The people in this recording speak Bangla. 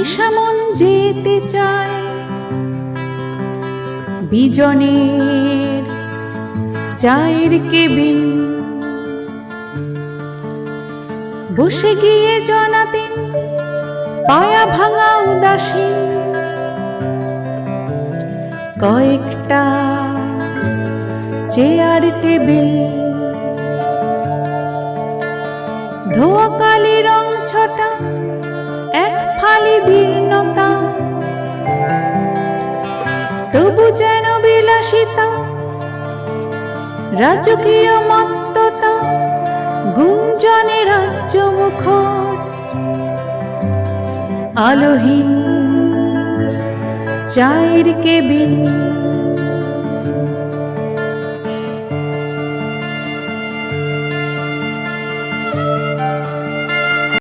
নিশামন যেতে চায় বিজনের চায়ের কেবিন, বসে গিয়ে জনাতেন পায়া ভাঙা উদাসীন, কয়েকটা চেয়ার টেবিল, ধোয়া কালি রং ছটা এক ফালি দীর্ণতা, তবু যেন বিলাসিতা রাজকীয় মত্ততা, গুঞ্জনে রাজ্য মুখর আলোহীন চায়ের কেবিন।